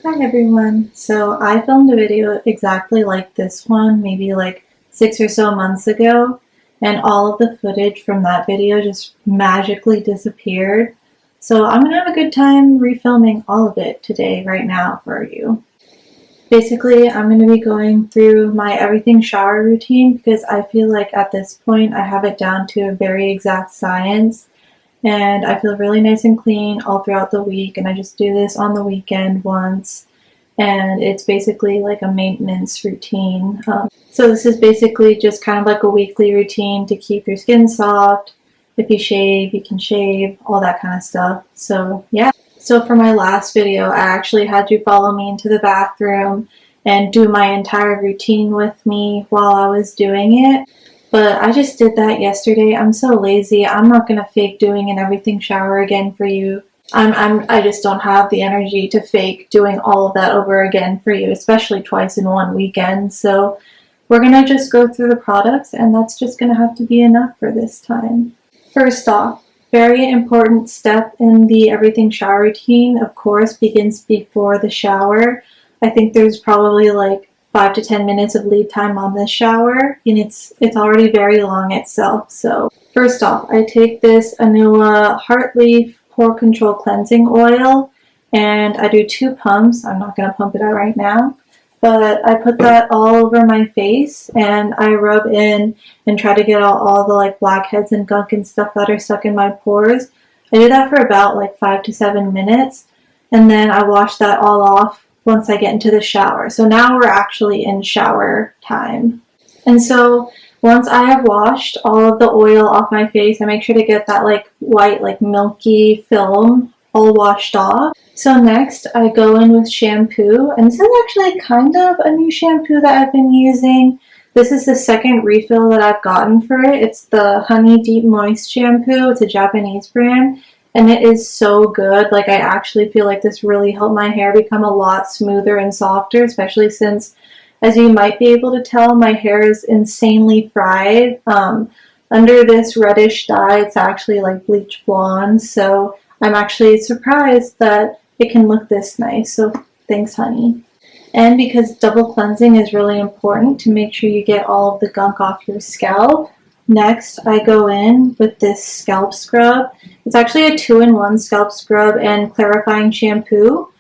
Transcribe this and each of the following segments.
Hi everyone. So I filmed a video exactly like this one, maybe like 6 or so months ago, and all of the footage from that video just magically disappeared. So I'm gonna have a good time refilming all of it today, right now for you. Basically, I'm going to be going through my everything shower routine because I feel like at this point I have it down to a very exact science. And I feel really nice and clean all throughout the week, and I just do this on the weekend once, and it's basically like a maintenance routine. So this is basically just kind of like a weekly routine to keep your skin soft. If you shave, you can shave, all that kind of stuff. So yeah. So for my last video, I actually had you follow me into the bathroom and do my entire routine with me while I was doing it. But I just did that yesterday. I'm so lazy. I'm not gonna fake doing an everything shower again for you. I just don't have the energy to fake doing all of that over again for you, especially twice in one weekend. So we're gonna just go through the products, and that's just gonna have to be enough for this time. First off, very important step in the everything shower routine, of course, begins before the shower. I think there's probably like 5 to 10 minutes of lead time on this shower, and it's already very long itself. So first off, I take this Anua Heartleaf Pore Control Cleansing Oil, and I do 2 pumps. I'm not going to pump it out right now, but I put that all over my face, and I rub in and try to get out all the like blackheads and gunk and stuff that are stuck in my pores. I do that for about like 5 to 7 minutes, and then I wash that all off once I get into the shower. So now we're actually in shower time. And so once I have washed all of the oil off my face, I make sure to get that like white, like milky film all washed off. So next I go in with shampoo, and this is actually kind of a new shampoo that I've been using. This is the second refill that I've gotten for it. It's the Honey Deep Moist shampoo. It's a Japanese brand, and it is so good. Like, I actually feel like this really helped my hair become a lot smoother and softer, especially since, as you might be able to tell, my hair is insanely fried. Under this reddish dye, it's actually like bleach blonde, so I'm actually surprised that it can look this nice. So thanks, honey. And because double cleansing is really important to make sure you get all of the gunk off your scalp, next I go in with this scalp scrub. It's actually a 2-in-1 scalp scrub and clarifying shampoo.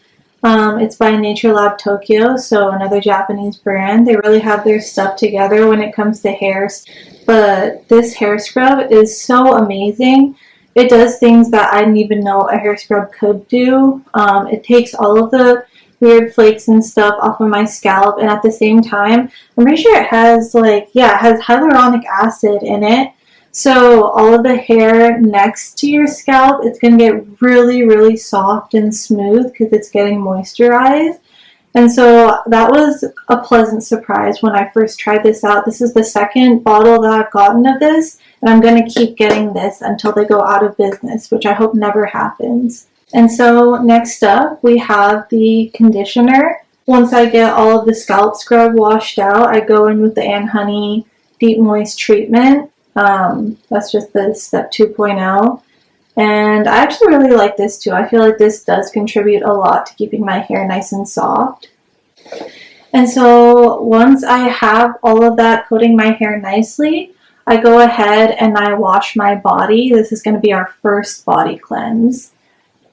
It's by Nature Lab Tokyo, so another Japanese brand. They really have their stuff together when it comes to hair. But this hair scrub is so amazing. It does things that I didn't even know a hair scrub could do. It takes all of the weird flakes and stuff off of my scalp, and at the same time, I'm pretty sure it has it has hyaluronic acid in it. So all of the hair next to your scalp, it's going to get really, really soft and smooth because it's getting moisturized. And so that was a pleasant surprise when I first tried this out. This is the second bottle that I've gotten of this, and I'm going to keep getting this until they go out of business, which I hope never happens. And so next up, we have the conditioner. Once I get all of the scalp scrub washed out, I go in with the Honey Deep Moist Treatment. That's just the step 2.0. And I actually really like this too. I feel like this does contribute a lot to keeping my hair nice and soft. And so once I have all of that coating my hair nicely, I go ahead and I wash my body. This is going to be our first body cleanse.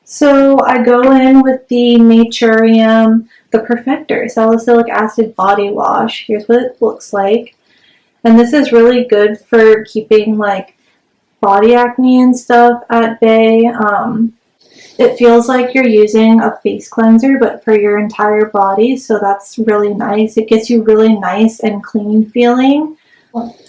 So I go in with the Naturium, the Perfector Salicylic Acid Body Wash. Here's what it looks like. And this is really good for keeping like body acne and stuff at bay. It feels like you're using a face cleanser, but for your entire body, so that's really nice. It gets you really nice and clean feeling.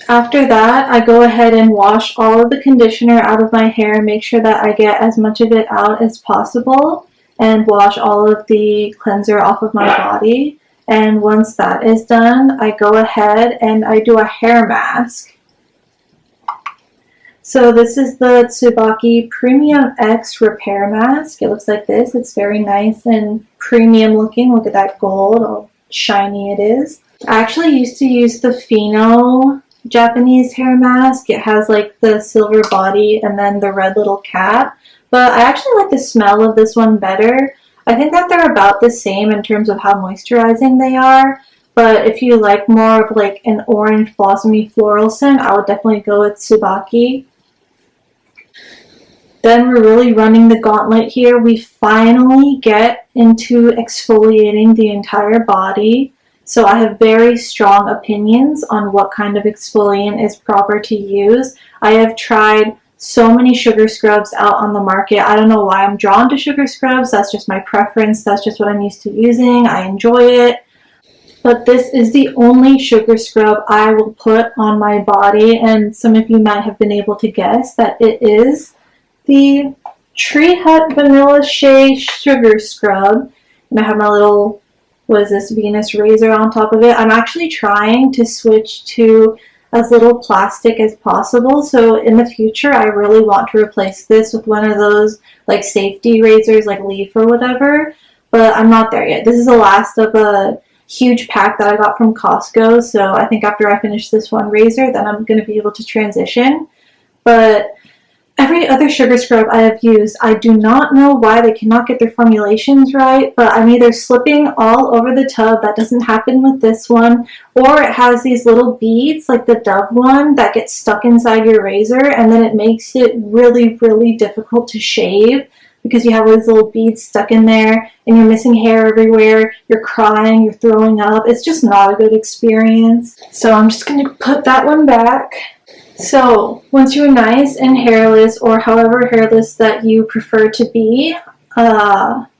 After that, I go ahead and wash all of the conditioner out of my hair, make sure that I get as much of it out as possible, and wash all of the cleanser off of my body. And once that is done, I go ahead and I do a hair mask. So this is the Tsubaki Premium X Repair Mask. It looks like this. It's very nice and premium looking. Look at that gold, how shiny it is. I actually used to use the Pheno Japanese hair mask. It has like the silver body and then the red little cap. But I actually like the smell of this one better. I think that they're about the same in terms of how moisturizing they are, but if you like more of like an orange blossomy floral scent, I would definitely go with Tsubaki. Then we're really running the gauntlet here. We finally get into exfoliating the entire body. So I have very strong opinions on what kind of exfoliant is proper to use. I have tried so many sugar scrubs out on the market. I don't know why I'm drawn to sugar scrubs. That's just my preference. That's just what I'm used to using. I enjoy it. But this is the only sugar scrub I will put on my body, and some of you might have been able to guess that it is the Tree Hut Vanilla Shea Sugar Scrub. And I have my little, what is this, Venus razor on top of it. I'm actually trying to switch to as little plastic as possible, so in the future I really want to replace this with one of those like safety razors like Leaf or whatever, but I'm not there yet. This is the last of a huge pack that I got from Costco, so I think after I finish this one razor, then I'm going to be able to transition. But every other sugar scrub I have used, I do not know why they cannot get their formulations right, but I'm either slipping all over the tub. That doesn't happen with this one, or it has these little beads like the Dove one that get stuck inside your razor, and then it makes it really, really difficult to shave because you have these little beads stuck in there and you're missing hair everywhere, you're crying, you're throwing up. It's just not a good experience. So I'm just going to put that one back. So once you're nice and hairless, or however hairless that you prefer to be,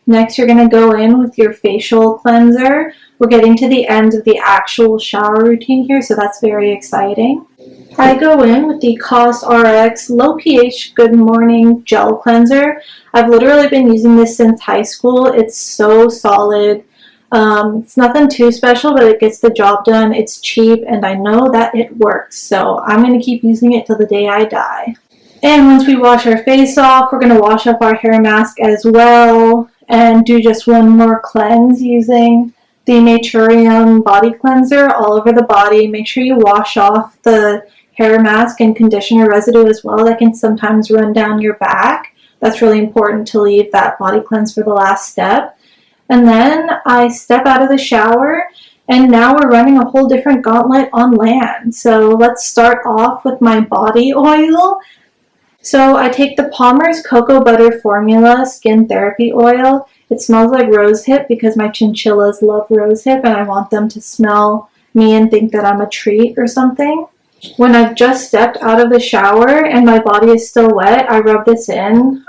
next you're going to go in with your facial cleanser. We're getting to the end of the actual shower routine here, so that's very exciting. I go in with the CosRx Low pH Good Morning Gel Cleanser. I've literally been using this since high school. It's so solid. It's nothing too special, but it gets the job done. It's cheap, and I know that it works, so I'm going to keep using it till the day I die. And once we wash our face off, we're going to wash off our hair mask as well and do just one more cleanse using the Naturium body cleanser all over the body. Make sure you wash off the hair mask and conditioner residue as well. That can sometimes run down your back. That's really important to leave that body cleanse for the last step. And then I step out of the shower, and now we're running a whole different gauntlet on land. So let's start off with my body oil. So I take the Palmer's Cocoa Butter Formula Skin Therapy Oil. It smells like rosehip because my chinchillas love rosehip, and I want them to smell me and think that I'm a treat or something. When I've just stepped out of the shower and my body is still wet, I rub this in.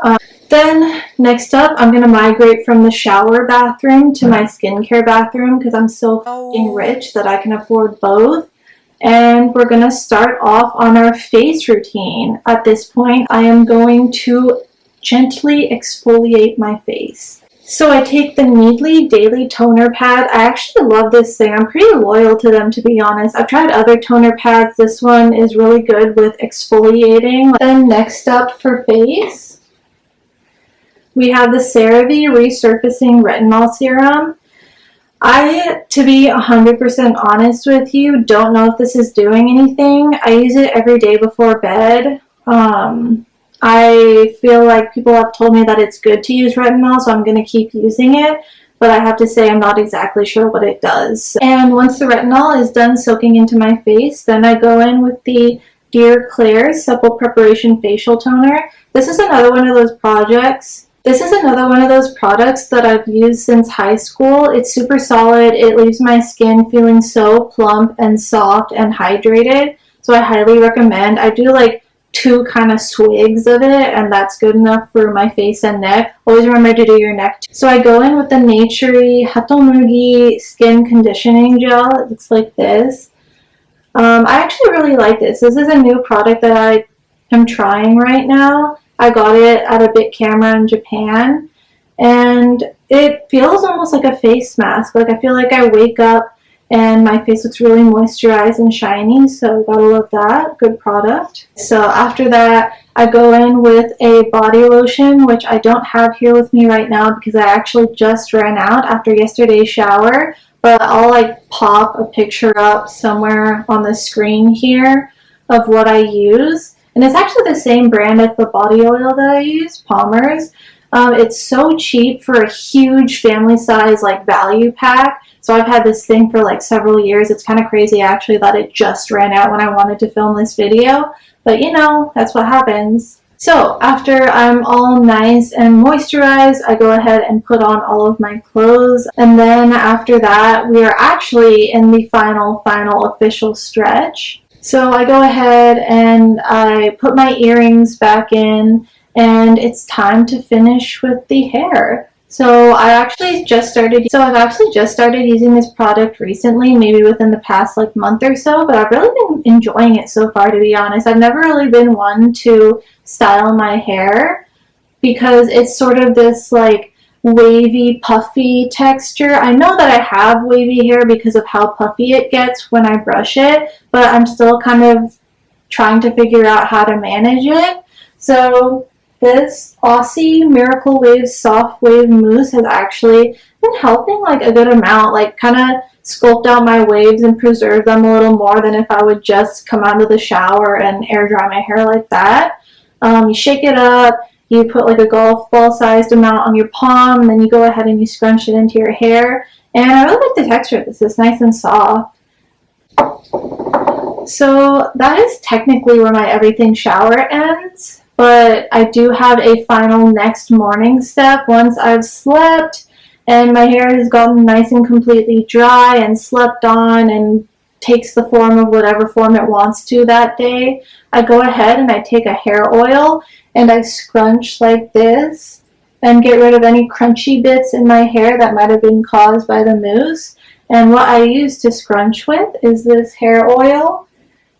Then next up, I'm going to migrate from the shower bathroom to my skincare bathroom because I'm so f***ing rich that I can afford both. And we're going to start off on our face routine. At this point, I am going to gently exfoliate my face. So I take the Needly Daily Toner Pad. I actually love this thing. I'm pretty loyal to them, to be honest. I've tried other toner pads. This one is really good with exfoliating. Then next up for face, we have the CeraVe Resurfacing Retinol Serum. I, to be 100% honest with you, don't know if this is doing anything. I use it every day before bed. I feel like people have told me that it's good to use retinol, so I'm going to keep using it, but I have to say I'm not exactly sure what it does. And once the retinol is done soaking into my face, then I go in with the Dear Klairs Supple Preparation Facial Toner. This is another one of those products that I've used since high school. It's super solid. It leaves my skin feeling so plump and soft and hydrated, so I highly recommend. I do like 2 kind of swigs of it, and that's good enough for my face and neck. Always remember to do your neck too. So I go in with the Naturey Hatomugi Skin Conditioning Gel. It looks like this. I actually really like this. This is a new product that I am trying right now. I got it at a big camera in Japan, and it feels almost like a face mask. Like I feel like I wake up and my face looks really moisturized and shiny, so gotta love that. Good product. So after that, I go in with a body lotion, which I don't have here with me right now because I actually just ran out after yesterday's shower, but I'll like pop a picture up somewhere on the screen here of what I use. And it's actually the same brand as the body oil that I use, Palmer's, It's so cheap for a huge family size like value pack. So I've had this thing for like several years. It's kind of crazy actually that it just ran out when I wanted to film this video. But you know, that's what happens. So after I'm all nice and moisturized, I go ahead and put on all of my clothes. And then after that, we are actually in the final official stretch. So I go ahead and I put my earrings back in, and it's time to finish with the hair. So I've actually just started using this product recently, maybe within the past like month or so, but I've really been enjoying it so far, to be honest. I've never really been one to style my hair because it's sort of this like wavy, puffy texture. I know that I have wavy hair because of how puffy it gets when I brush it, but I'm still kind of trying to figure out how to manage it. So this Aussie Miracle Wave Soft Wave Mousse has actually been helping like a good amount, like kind of sculpt out my waves and preserve them a little more than if I would just come out of the shower and air dry my hair like that. You shake it up, you put like a golf ball sized amount on your palm, and then you go ahead and you scrunch it into your hair. And I really like the texture of this. It's nice and soft. So that is technically where my everything shower ends. But I do have a final next morning step once I've slept and my hair has gotten nice and completely dry and slept on and takes the form of whatever form it wants to that day. I go ahead and I take a hair oil and I scrunch like this and get rid of any crunchy bits in my hair that might have been caused by the mousse. And what I use to scrunch with is this hair oil.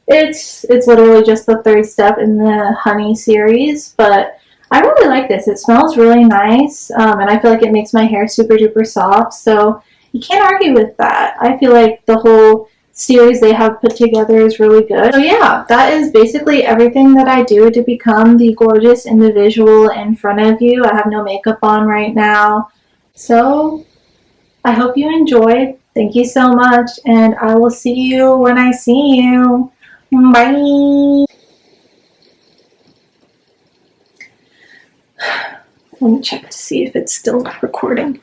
It's literally just the third step in the honey series, but I really like this. It smells really nice, and I feel like it makes my hair super duper soft, so you can't argue with that. I feel like the whole series they have put together is really good. So yeah, that is basically everything that I do to become the gorgeous individual in front of you. I have no makeup on right now, so I hope you enjoyed. Thank you so much, and I will see you when I see you. Bye. Let me check to see if it's still recording.